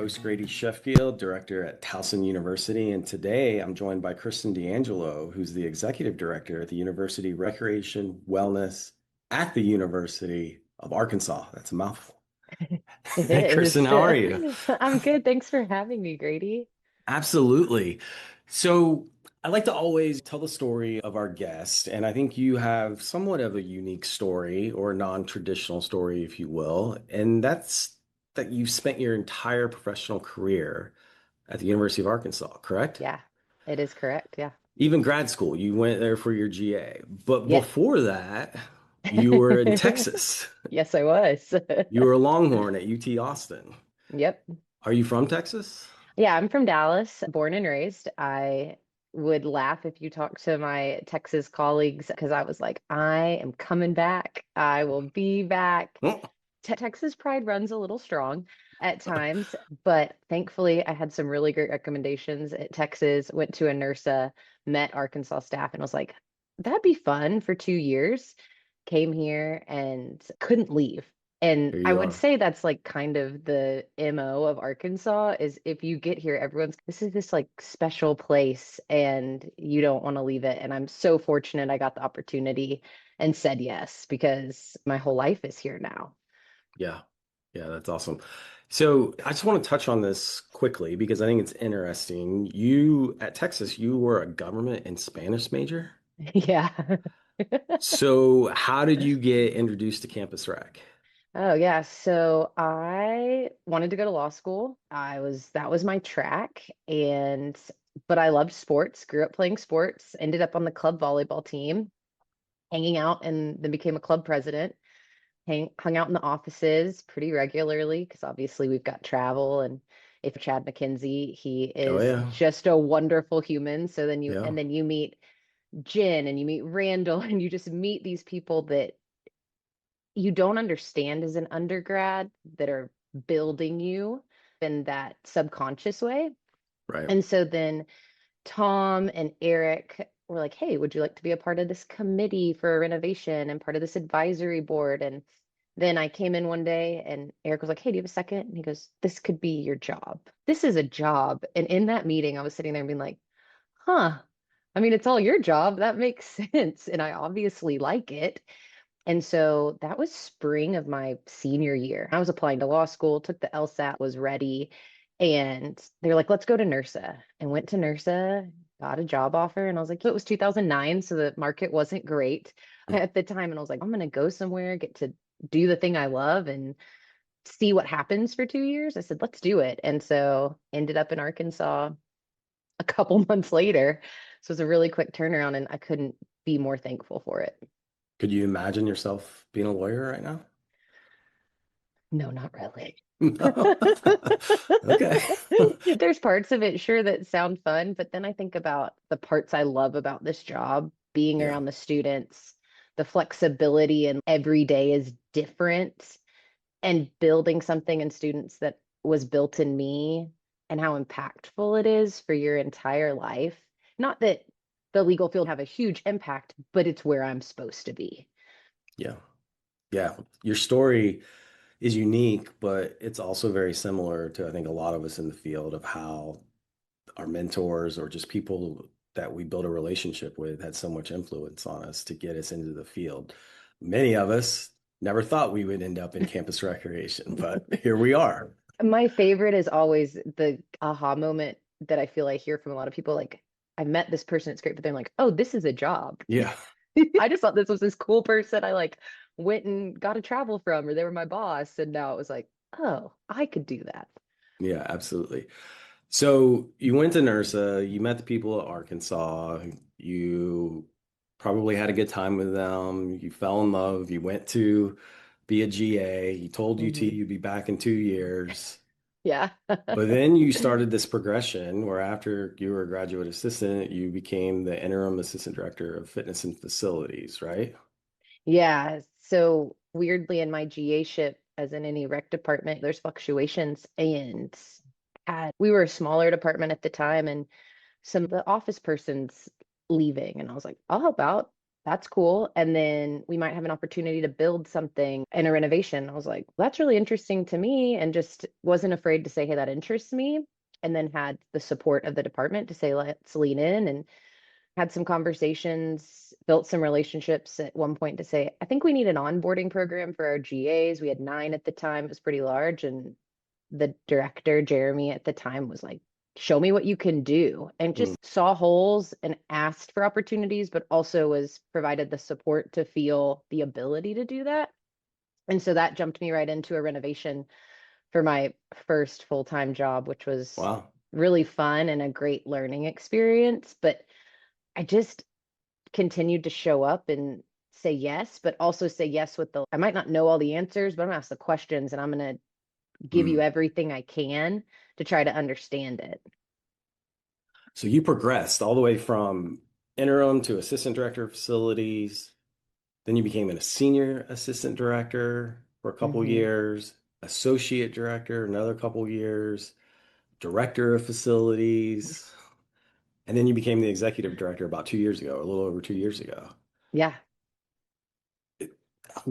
host, Grady Sheffield, director at Towson University. And today I'm joined by Kristin DeAngelo, who's the executive director at the University Recreation Wellness at the University of Arkansas. That's a mouthful. It Hey, is. Kristin, how are you? I'm good. Thanks for having me, Grady. Absolutely. So I like to always tell the story of our guest, and I think you have somewhat of a unique story or a non-traditional story, if you will, and that's that you spent your entire professional career at the University of Arkansas, correct? Yeah, it is correct. Yeah. Even grad school, you went there for your GA. But Yes. before that, you were in Texas. Yes, I was. You were a Longhorn at UT Austin. Yep. Are you from Texas? Yeah, I'm from Dallas, born and raised. I would laugh if you talk to my Texas colleagues because I was like, I am coming back. I will be back. Oh, Texas pride runs a little strong at times, but thankfully I had some really great recommendations at Texas, went to a NERSA, met Arkansas staff, and was like, that'd be fun for 2 years. Came here and couldn't leave. And here I you would are. say that's like kind of the MO of Arkansas is if you get here, everyone's this is this like special place and you don't want to leave it. And I'm so fortunate I got the opportunity and said yes because my whole life is here now. Yeah. Yeah, that's awesome. So I just want to touch on this quickly because I think it's interesting. You at Texas, you were a government and Spanish major. Yeah. So how did you get introduced to campus rec? Oh yeah. So I wanted to go to law school. That was my track and but I loved sports, grew up playing sports, ended up on the club volleyball team, hanging out and then became a club president. Hung out in the offices pretty regularly because obviously we've got travel and if Chad McKenzie, he Oh is yeah. just a wonderful human. So then Yeah. you meet Jen and you meet Randall and you just meet these people that you don't understand as an undergrad that are building you in that subconscious way. Right. And so then Tom and Eric were like, hey, would you like to be a part of this committee for renovation and part of this advisory board? And then I came in one day and Eric was like, hey, do you have a second? And he goes, this could be your job. This is a job. And in that meeting, I was sitting there and being like, huh, I mean, it's all your job. That makes sense. And I obviously like it. And so that was spring of my senior year. I was applying to law school, took the LSAT, was ready. And they were like, let's go to NERSA. And went to NERSA, got a job offer. And I was like, it was 2009. So the market wasn't great at the time. And I was like, I'm going to go somewhere, get to do the thing I love and see what happens for 2 years. I said, let's do it. And so ended up in Arkansas a couple months later. So it was a really quick turnaround and I couldn't be more thankful for it. Could you imagine yourself being a lawyer right now? No, not really. No. Okay. There's parts of it, sure, that sound fun, but then I think about the parts I love about this job, being Yeah. around the students, the flexibility, and every day is different, and building something in students that was built in me, and how impactful it is for your entire life. Not that the legal field have a huge impact, but it's where I'm supposed to be. Yeah. Yeah. Your story is unique, but it's also very similar to, I think, a lot of us in the field of how our mentors or just people that we build a relationship with had so much influence on us to get us into the field. Many of us never thought we would end up in campus recreation, but here we are. My favorite is always the aha moment that I feel I hear from a lot of people. Like, I met this person, it's great, but they're like, oh, this is a job. Yeah. I just thought this was this cool person I like went and got to travel from, or they were my boss. And now it was like, oh, I could do that. Yeah, absolutely. So you went to NERSA, you met the people at Arkansas, you probably had a good time with them, you fell in love, you went to be a GA, you told UT Hmm. you'd be back in 2 years. Yeah. But then you started this progression where after you were a graduate assistant, you became the interim assistant director of fitness and facilities, right? Yeah. So weirdly, in my GA ship, as in any rec department, there's fluctuations. And we were a smaller department at the time, and some of the office persons leaving. And I was like, I'll help out. that's cool. And then we might have an opportunity to build something in a renovation. I was like, that's really interesting to me, and just wasn't afraid to say, hey, that interests me. And then had the support of the department to say, let's lean in, and had some conversations, built some relationships at one point to say, I think we need an onboarding program for our GAs. We had 9 at the time, it was pretty large. And the director, Jeremy, at the time was like, show me what you can do, and Mm, just saw holes and asked for opportunities, but also was provided the support to feel the ability to do that. And so that jumped me right into a renovation for my first full-time job, which was wow. really fun and a great learning experience. But I just continued to show up and say yes, but also say yes with the, I might not know all the answers, but I'm gonna ask the questions, and I'm gonna give you Mm. everything I can to try to understand it. So you progressed all the way from interim to assistant director of facilities. Then you became a senior assistant director for a couple Hmm. years, associate director another couple years, director of facilities, and then you became the executive director about 2 years ago, a little over 2 years ago. Yeah,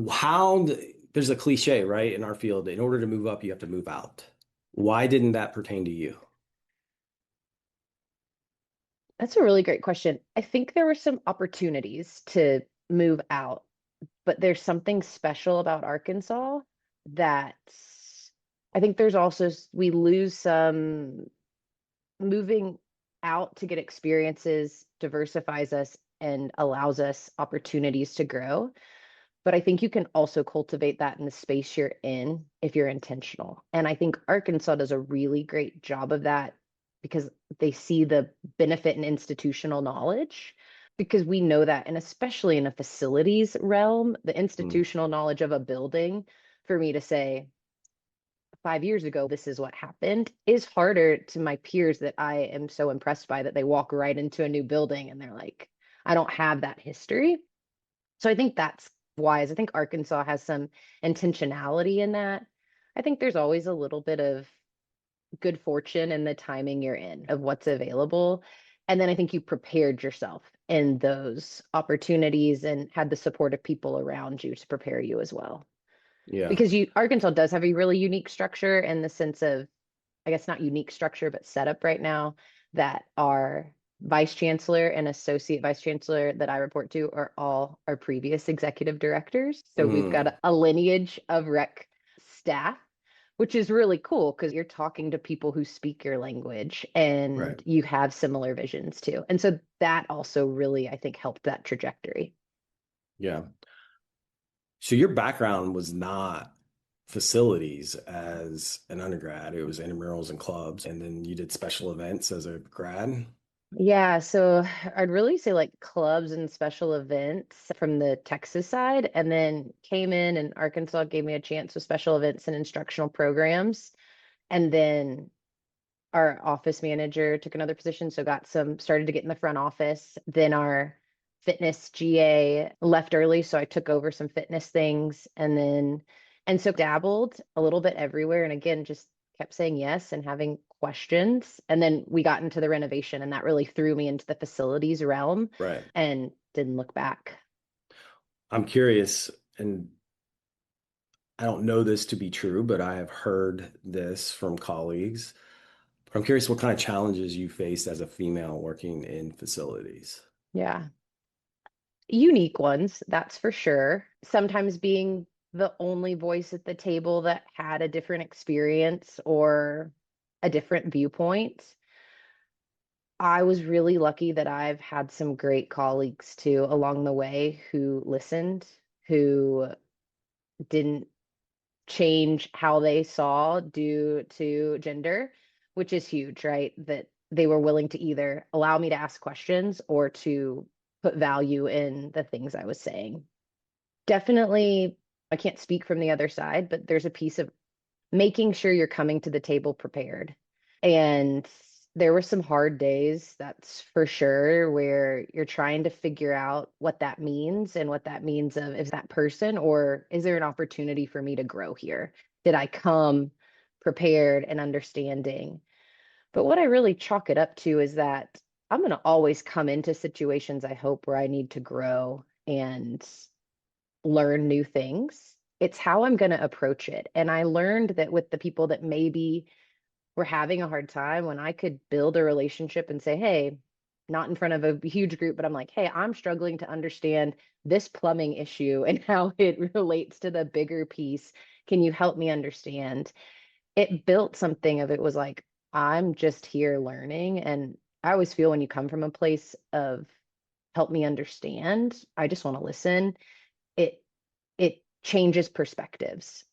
How, there's a cliche, right, in our field, in order to move up, you have to move out. Why didn't that pertain to you? that's a really great question. I think there were some opportunities to move out, but there's something special about Arkansas that I think there's also, we lose some. Moving out to get experiences diversifies us and allows us opportunities to grow. But I think you can also cultivate that in the space you're in if you're intentional. And I think Arkansas does a really great job of that because they see the benefit in institutional knowledge. Because we know that, and especially in a facilities realm, the Mm, institutional knowledge of a building, for me to say, 5 years ago, this is what happened, is harder to my peers that I am so impressed by, that they walk right into a new building and they're like, I don't have that history. So I think that's wise. I think Arkansas has some intentionality in that. I think there's always a little bit of good fortune in the timing you're in of what's available. And then I think you prepared yourself in those opportunities and had the support of people around you to prepare you as well. yeah. Because you Arkansas does have a really unique structure in the sense of, I guess not unique structure, but setup right now, that our vice chancellor and associate vice chancellor that I report to are all our previous executive directors. So we've got Mm, a lineage of rec staff, which is really cool because you're talking to people who speak your language right. and you have similar visions too. And so that also really, I think, helped that trajectory. Yeah. So your background was not facilities as an undergrad. It was intramurals and clubs, and then you did special events as a grad. Yeah, so I'd really say like clubs and special events from the Texas side, and then came in, and Arkansas gave me a chance with special events and instructional programs. And then our office manager took another position, so got some, started to get in the front office. Then our fitness GA left early, so I took over some fitness things, and then and so dabbled a little bit everywhere. And again, just kept saying yes and having questions. And then we got into the renovation, and that really threw me into the facilities realm Right. and didn't look back. I'm curious, and I don't know this to be true, but I have heard this from colleagues. But I'm curious what kind of challenges you faced as a female working in facilities. Yeah. Unique ones, that's for sure. Sometimes being the only voice at the table that had a different experience or a different viewpoint. I was really lucky that I've had some great colleagues too along the way who listened, who didn't change how they saw due to gender, which is huge, right? That they were willing to either allow me to ask questions or to put value in the things I was saying. Definitely, I can't speak from the other side, but there's a piece of making sure you're coming to the table prepared. And there were some hard days, that's for sure, where you're trying to figure out what that means, and what that means of, is that person, or is there an opportunity for me to grow here? Did I come prepared and understanding? But what I really chalk it up to is that I'm going to always come into situations, I hope, where I need to grow. and learn new things. It's how I'm going to approach it. And I learned that with the people that maybe were having a hard time, when I could build a relationship and say, hey, not in front of a huge group, but I'm like, hey, I'm struggling to understand this plumbing issue and how it relates to the bigger piece. Can you help me understand? It built something of it was like, I'm just here learning. And I always feel when you come from a place of help me understand, I just want to listen. It it changes perspectives.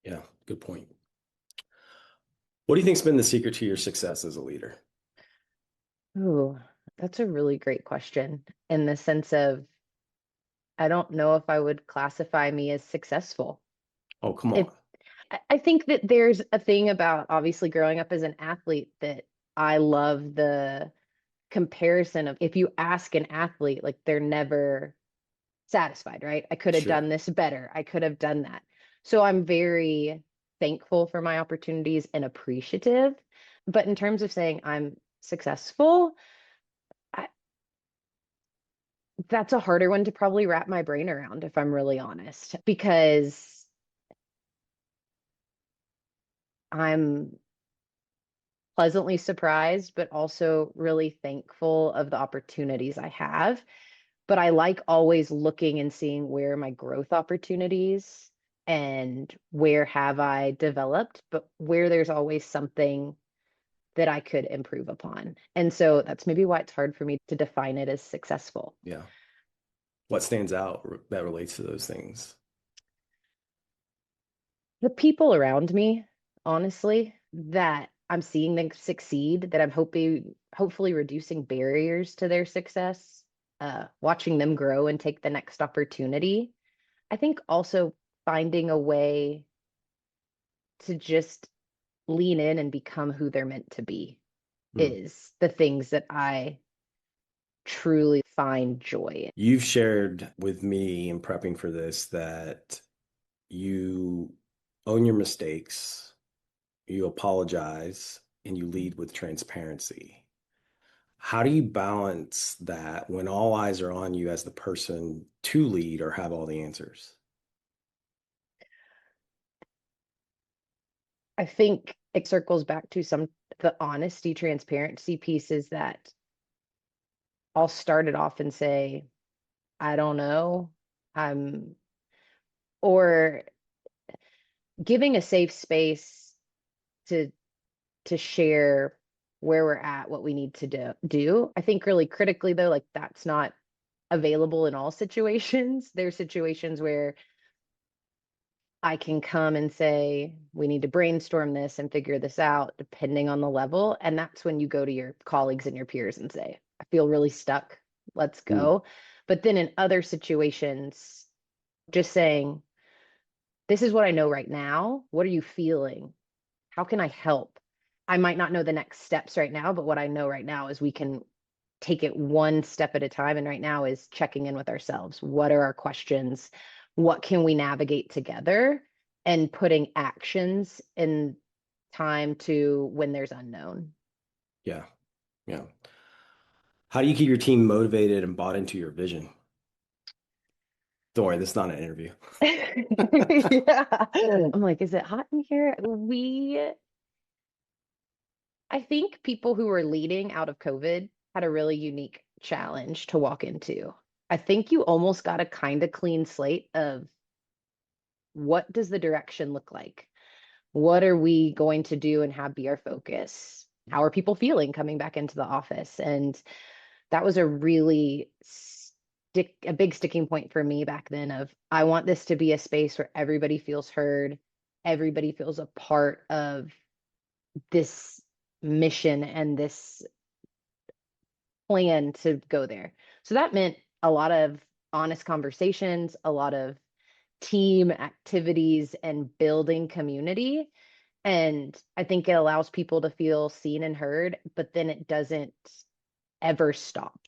Yeah, good point. What do you think's been the secret to your success as a leader? Ooh, that's a really great question in the sense of I don't know if I would classify me as successful. Oh, come If on. I think that there's a thing about obviously growing up as an athlete that I love the comparison of if you ask an athlete, like they're never satisfied, right? I could have done Sure. this better. I could have done that. So I'm very thankful for my opportunities and appreciative. But in terms of saying I'm successful, I, that's a harder one to probably wrap my brain around, if I'm really honest, because I'm pleasantly surprised, but also really thankful of the opportunities I have. But I like always looking and seeing where are my growth opportunities and where have I developed, but where there's always something that I could improve upon. And so that's maybe why it's hard for me to define it as successful. Yeah. What stands out that relates to those things? The people around me, honestly, that I'm seeing them succeed, that I'm hopefully reducing barriers to their success, watching them grow and take the next opportunity. I think also finding a way to just lean in and become who they're meant to be Hmm. is the things that I truly find joy in. You've shared with me in prepping for this that you own your mistakes, you apologize, and you lead with transparency. How do you balance that when all eyes are on you as the person to lead or have all the answers? I think it circles back to some the honesty, transparency pieces that I'll start it off and say, I don't know. I'm or giving a safe space to share where we're at, what we need to do. I think really critically though, like that's not available in all situations. There's situations where I can come and say, we need to brainstorm this and figure this out, depending on the level. And that's when you go to your colleagues and your peers and say, I feel really stuck. Let's Hmm. go. But then in other situations, just saying, this is what I know right now. What are you feeling? How can I help? I might not know the next steps right now, but what I know right now is we can take it one step at a time. And right now is checking in with ourselves. What are our questions? What can we navigate together? And putting actions in time to when there's unknown. Yeah. Yeah. How do you keep your team motivated and bought into your vision? Don't worry, this is not an interview. Yeah. I'm like, is it hot in here? I think people who were leading out of COVID had a really unique challenge to walk into. I think you almost got a kind of clean slate of what does the direction look like? What are we going to do and have be our focus? How are people feeling coming back into the office? And that was a really a big sticking point for me back then of I want this to be a space where everybody feels heard, everybody feels a part of this mission and this plan to go there. So that meant a lot of honest conversations, a lot of team activities and building community. And I think it allows people to feel seen and heard, but then it doesn't ever stop.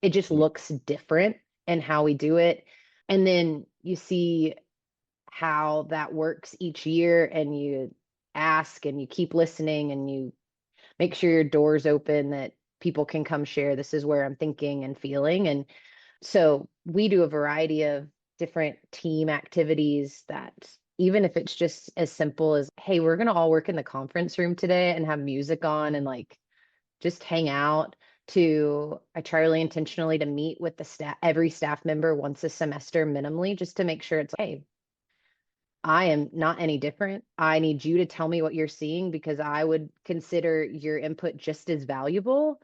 It just looks different in how we do it. And then you see how that works each year and you ask and you keep listening and you make sure your door's open that people can come share this is where I'm thinking and feeling. And So we do a variety of different team activities that even if it's just as simple as, hey, we're going to all work in the conference room today and have music on and like just hang out, to I try really intentionally to meet with the staff, every staff member once a semester minimally, just to make sure it's, hey, I am not any different. I need you to tell me what you're seeing because I would consider your input just as valuable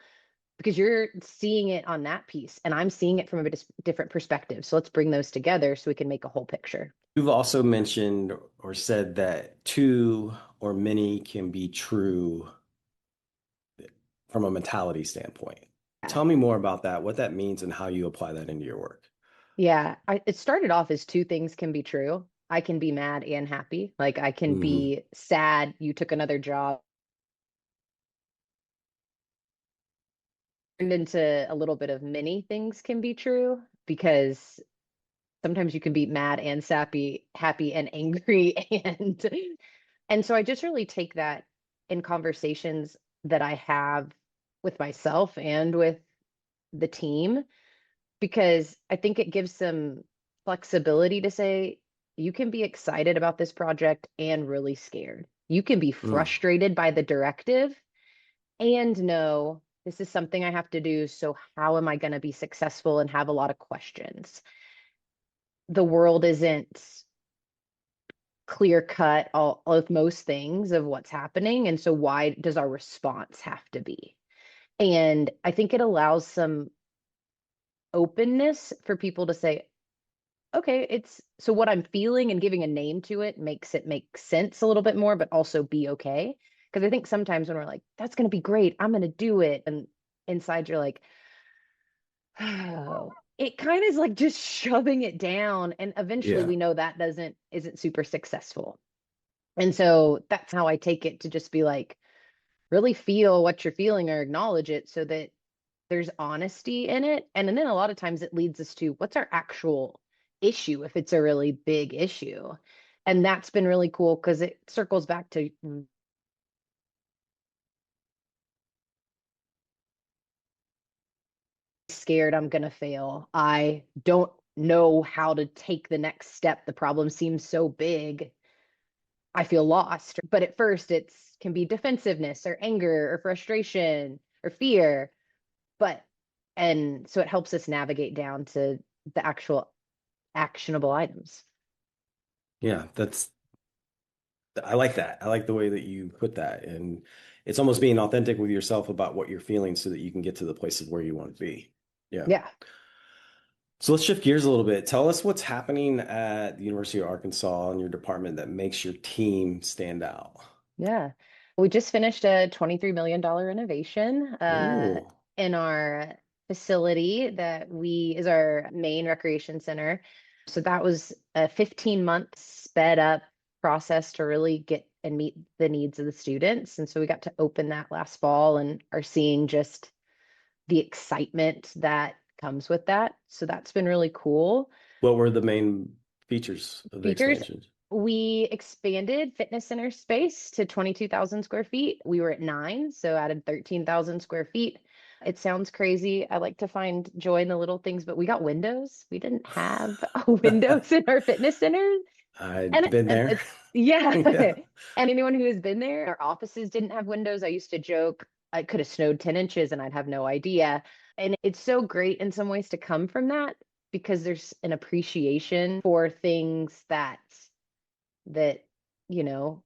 because you're seeing it on that piece and I'm seeing it from a different perspective. So let's bring those together so we can make a whole picture. You've also mentioned or said that two or many can be true from a mentality standpoint. Yeah. Tell me more about that, what that means, and how you apply that into your work. Yeah. It started off as two things can be true. I can be mad and happy. Like I can Hmm. be sad you took another job, turned into a little bit of many things can be true because sometimes you can be mad and sappy, happy and angry and so I just really take that in conversations that I have with myself and with the team because I think it gives some flexibility to say you can be excited about this project and really scared. You can be Mm. frustrated by the directive and know this is something I have to do. So, how am I going to be successful and have a lot of questions? The world isn't clear cut all of most things of what's happening. And so, why does our response have to be? And I think it allows some openness for people to say, okay, it's so what I'm feeling and giving a name to it makes it make sense a little bit more, but also be okay. Because I think sometimes when we're like, that's going to be great, I'm going to do it. And inside you're like, oh, it kind of is like just shoving it down. And eventually Yeah. we know that isn't super successful. And so that's how I take it to just be like, really feel what you're feeling or acknowledge it so that there's honesty in it. And then a lot of times it leads us to what's our actual issue if it's a really big issue. And that's been really cool because it circles back to scared I'm going to fail. I don't know how to take the next step. The problem seems so big. I feel lost. But at first it's can be defensiveness or anger or frustration or fear. But and so it helps us navigate down to the actual actionable items. Yeah, I like that. I like the way that you put that. And it's almost being authentic with yourself about what you're feeling so that you can get to the place of where you want to be. Yeah. Yeah. So let's shift gears a little bit. Tell us what's happening at the University of Arkansas in your department that makes your team stand out. Yeah. We just finished a $23 million renovation Ooh. in our facility that we is our main recreation center. So that was a 15-month sped up process to really get and meet the needs of the students. And so we got to open that last fall and are seeing just the excitement that comes with that. So that's been really cool. What were the main features of the Features, expansions? we expanded fitness center space to 22,000 square feet. We were at 9, so added 13,000 square feet. It sounds crazy. I like to find joy in the little things, but we got windows. We didn't have windows in our fitness center. I've And been there. it's, yeah. Yeah. And anyone who has been there, our offices didn't have windows. I used to joke it could have snowed 10 inches and I'd have no idea. And it's so great in some ways to come from that because there's an appreciation for things that, you know,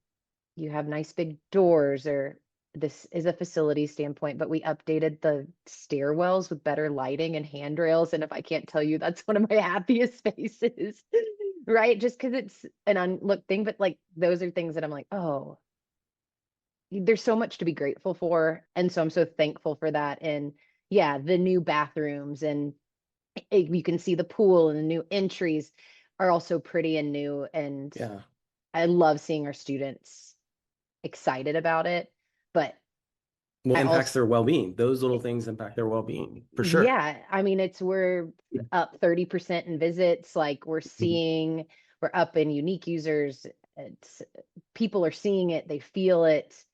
you have nice big doors or this is a facility standpoint, but we updated the stairwells with better lighting and handrails. And if I can't tell you, that's one of my happiest spaces, right? Just because it's an unlooked thing, but like those are things that I'm like, oh, there's so much to be grateful for. And so I'm so thankful for that. And yeah, the new bathrooms and you can see the pool and the new entries are also pretty and new. And Yeah. I love seeing our students excited about it. But Well, I impacts also, their well-being. Those little things impact their well-being for sure. yeah, I mean, we're up 30% in visits. Like Mhm. we're up in unique users. It's people are seeing it, they feel it.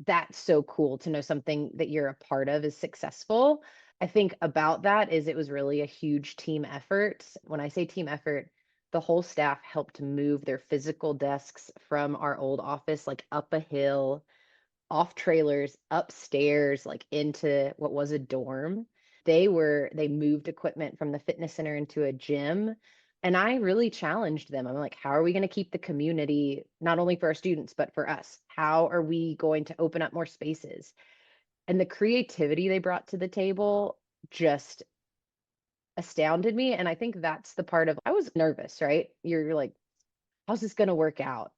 That's so cool to know something that you're a part of is successful. I think about that is it was really a huge team effort. When I say team effort, the whole staff helped move their physical desks from our old office, like up a hill, off trailers, upstairs, like into what was a dorm. They moved equipment from the fitness center into a gym. And I really challenged them. I'm like, how are we going to keep the community, not only for our students, but for us? How are we going to open up more spaces? And the creativity they brought to the table just astounded me. And I think that's the part of I was nervous, right? You're like, how's this going to work out?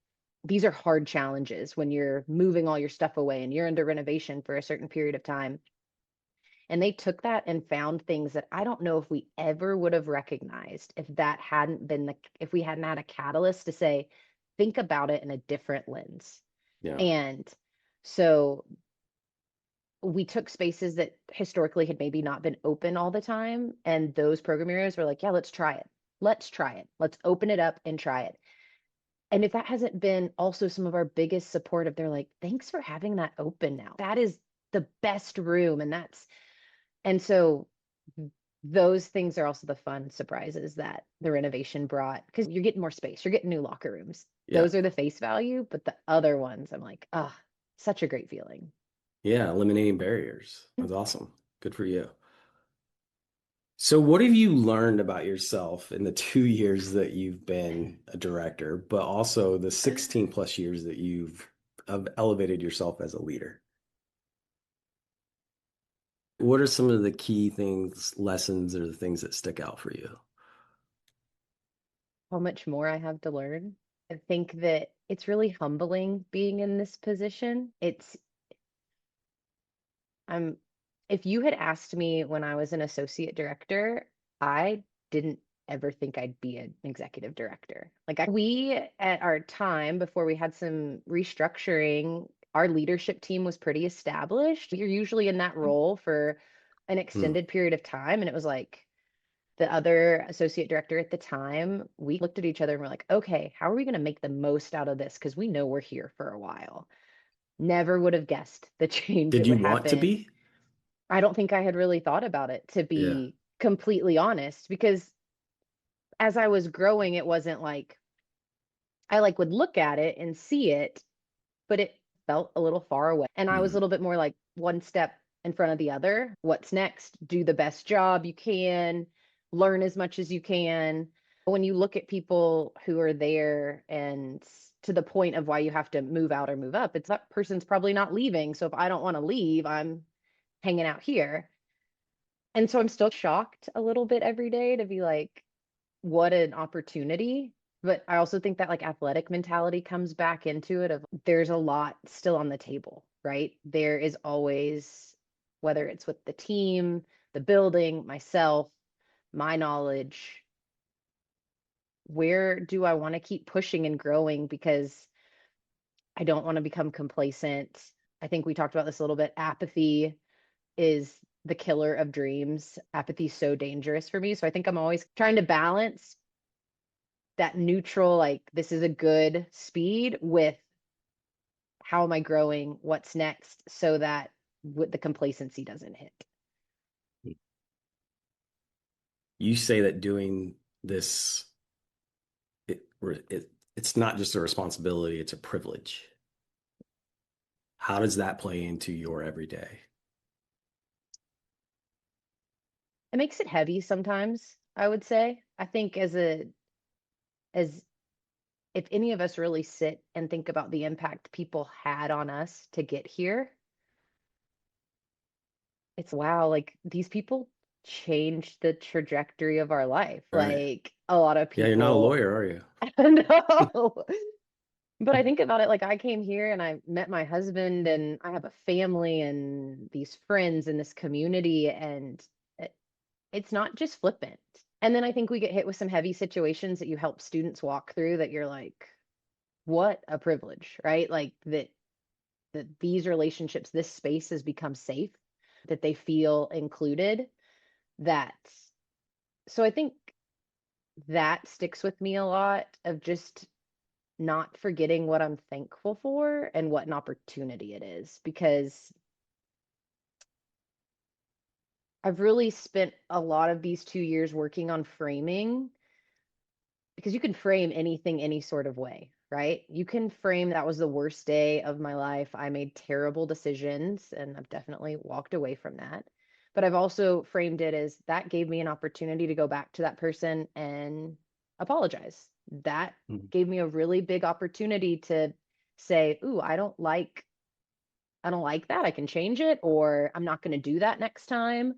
These are hard challenges when you're moving all your stuff away and you're under renovation for a certain period of time. And they took that and found things that I don't know if we ever would have recognized if that hadn't been if we hadn't had a catalyst to say, think about it in a different lens. Yeah. And so we took spaces that historically had maybe not been open all the time. And those program areas were like, yeah, let's try it. Let's try it. Let's open it up and try it. And if that hasn't been also some of our biggest support, they're like, thanks for having that open now. That is the best room. And so those things are also the fun surprises that the renovation brought because you're getting more space, you're getting new locker rooms. Yeah. Those are the face value, but the other ones, I'm like, ah, such a great feeling. Yeah. Eliminating barriers. That's awesome. Good for you. So, what have you learned about yourself in the 2 years that you've been a director, but also the 16 plus years that you've elevated yourself as a leader? What are some of the key things, lessons, or the things that stick out for you? How much more I have to learn. I think that it's really humbling being in this position. I'm, if you had asked me when I was an associate director, I didn't ever think I'd be an executive director. We, at our time, before we had some restructuring, our leadership team was pretty established. You're usually in that role for an Hmm. extended period of time. And it was like, the other associate director at the time, we looked at each other and we're like, okay, how are we going to make the most out of this? Because we know we're here for a while. Never would have guessed the change Did that you would want to happen. be? I don't think I had really thought about it, to Yeah. be completely honest, because as I was growing, it wasn't like I like would look at it and see it, but it felt a little far away. And I was a Hmm. little bit more like one step in front of the other. What's next? Do the best job you can, learn as much as you can. When you look at people who are there and to the point of why you have to move out or move up, it's that person's probably not leaving. So if I don't want to leave, I'm hanging out here. And so I'm still shocked a little bit every day to be like, what an opportunity. But I also think that like athletic mentality comes back into it of there's a lot still on the table, right? There is always, whether it's with the team, the building, myself, my knowledge, where do I want to keep pushing and growing? Because I don't want to become complacent. I think we talked about this a little bit. Apathy is the killer of dreams. Apathy is so dangerous for me. So I think I'm always trying to balance that neutral, like this is a good speed with how am I growing? What's next? So that the complacency doesn't hit. You say that doing this, it's not just a responsibility, it's a privilege. How does that play into your everyday? It makes it heavy sometimes, I would say. I think as if any of us really sit and think about the impact people had on us to get here, it's wow, like these people changed the trajectory of our life. Right. Like a lot of Yeah, you're not a people, lawyer, are you? no. But I think about it like I came here and I met my husband and I have a family and these friends in this community and it, it's not just flippant. And then I think we get hit with some heavy situations that you help students walk through that you're like, what a privilege, right? Like that these relationships, this space has become safe, that they feel included. That so I think that sticks with me a lot of just not forgetting what I'm thankful for and what an opportunity it is because I've really spent a lot of these 2 years working on framing because you can frame anything any sort of way, right? You can frame that was the worst day of my life. I made terrible decisions and I've definitely walked away from that. But I've also framed it as that gave me an opportunity to go back to that person and apologize. That Mhm. gave me a really big opportunity to say, "Ooh, I don't like that. I can change it," or "I'm not going to do that next time."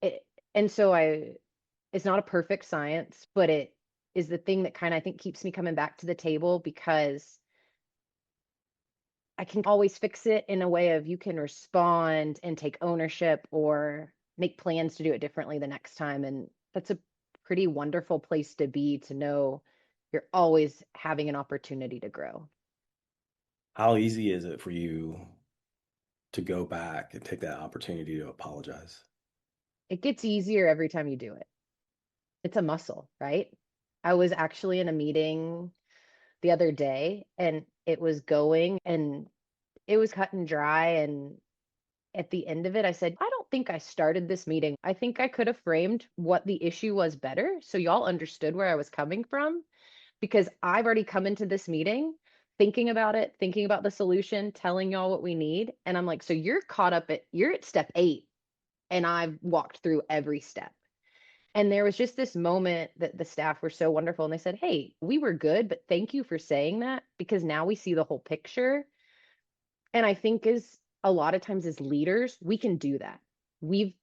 It, and so it's not a perfect science, but it is the thing that kind of I think keeps me coming back to the table because I can always fix it in a way of you can respond and take ownership or make plans to do it differently the next time. And that's a pretty wonderful place to be to know you're always having an opportunity to grow. How easy is it for you to go back and take that opportunity to apologize? It gets easier every time you do it. It's a muscle, right? I was actually in a meeting the other day and it was going and it was cut and dry. And at the end of it, I said, I don't think I started this meeting. I think I could have framed what the issue was better so y'all understood where I was coming from because I've already come into this meeting thinking about it, thinking about the solution, telling y'all what we need. And I'm like, so you're at step 8 and I've walked through every step. And there was just this moment that the staff were so wonderful and they said, "Hey, we were good, but thank you for saying that because now we see the whole picture." And I think as a lot of times as leaders, we can do that. We've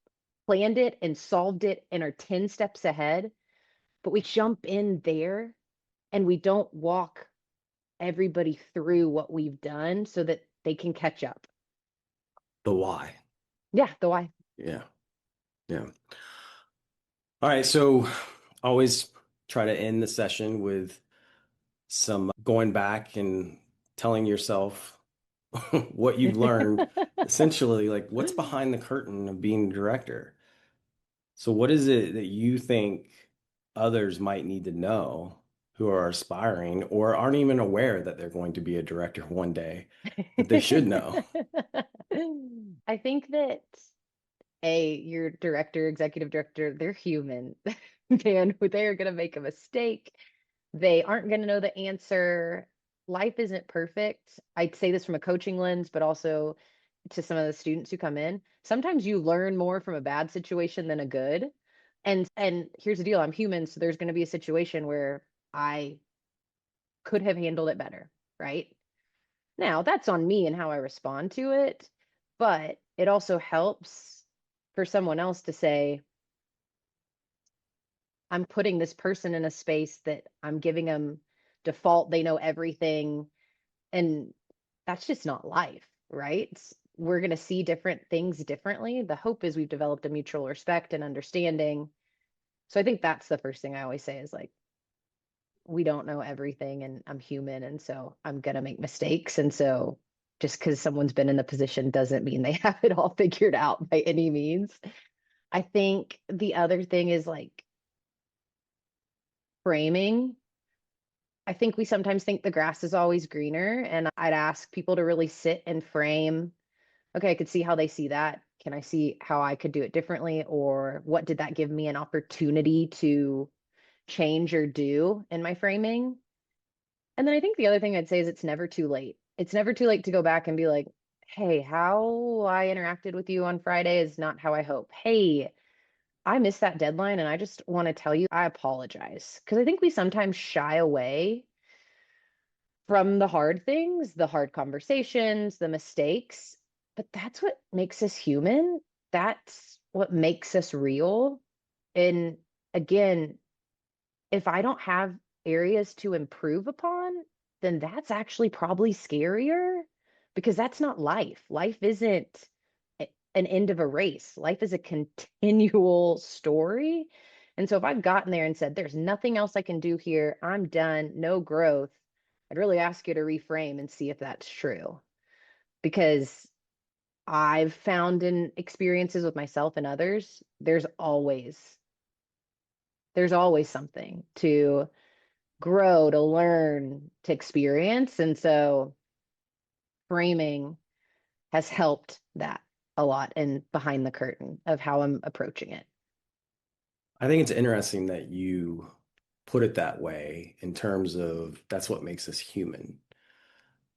planned it and solved it and are 10 steps ahead, but we jump in there and we don't walk everybody through what we've done so that they can catch up. The why. Yeah, the why. Yeah. Yeah. All right. So always try to end the session with some going back and telling yourself what you've learned, essentially, like what's behind the curtain of being a director. So, what is it that you think others might need to know who are aspiring or aren't even aware that they're going to be a director one day that they should know? I think that your director, executive director, they're human. Man, they are going to make a mistake. They aren't going to know the answer. Life isn't perfect. I'd say this from a coaching lens, but also to some of the students who come in. Sometimes you learn more from a bad situation than a good. And here's the deal, I'm human, so there's going to be a situation where I could have handled it better, right? Now, that's on me and how I respond to it, but it also helps for someone else to say, I'm putting this person in a space that I'm giving them default, they know everything. And that's just not life, right? We're going to see different things differently. The hope is we've developed a mutual respect and understanding. So I think that's the first thing I always say is like, we don't know everything and I'm human. And so I'm going to make mistakes. And so just because someone's been in the position doesn't mean they have it all figured out by any means. I think the other thing is like framing. I think we sometimes think the grass is always greener. And I'd ask people to really sit and frame, okay, I could see how they see that. Can I see how I could do it differently? Or what did that give me an opportunity to change or do in my framing? And then I think the other thing I'd say is it's never too late. It's never too late to go back and be like, hey, how I interacted with you on Friday is not how I hope. Hey, I missed that deadline and I just want to tell you I apologize. Because I think we sometimes shy away from the hard things, the hard conversations, the mistakes, but that's what makes us human. That's what makes us real. And again, if I don't have areas to improve upon, then that's actually probably scarier because that's not life. Life isn't an end of a race. Life is a continual story. And so if I've gotten there and said, there's nothing else I can do here, I'm done, no growth, I'd really ask you to reframe and see if that's true. Because I've found in experiences with myself and others, there's always something to grow, to learn, to experience. And so framing has helped that. a lot and behind the curtain of how I'm approaching it. I think it's interesting that you put it that way in terms of that's what makes us human.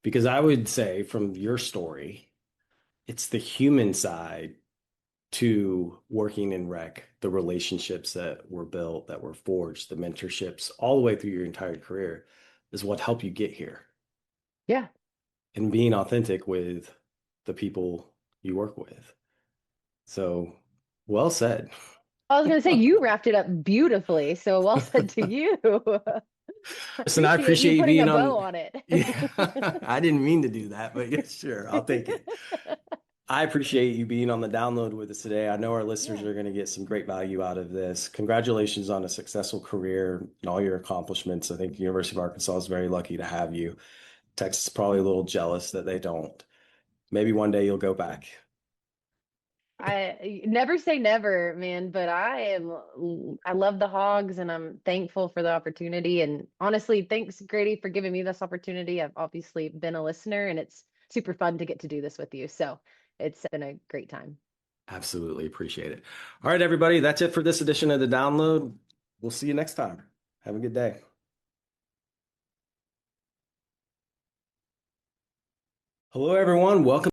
Because I would say from your story, it's the human side to working in rec, the relationships that were built, that were forged, the mentorships, all the way through your entire career is what helped you get here. Yeah. And being authentic with the people you work with. So, well said. I was going to say you wrapped it up beautifully. So well said to you. Listen, I Appreciate you appreciate you putting a being bow on. on it. Yeah, I didn't mean to do that, but yeah, sure, I'll take it. I appreciate you being on the download with us today. I know our listeners Yeah. are going to get some great value out of this. Congratulations on a successful career and all your accomplishments. I think the University of Arkansas is very lucky to have you. Texas is probably a little jealous that they don't. Maybe one day you'll go back. I never say never, man, but I love the Hogs and I'm thankful for the opportunity. And honestly, thanks, Grady, for giving me this opportunity. I've obviously been a listener and it's super fun to get to do this with you. So it's been a great time. Absolutely appreciate it. All right, everybody, that's it for this edition of the download. We'll see you next time. Have a good day. Hello, everyone. Welcome.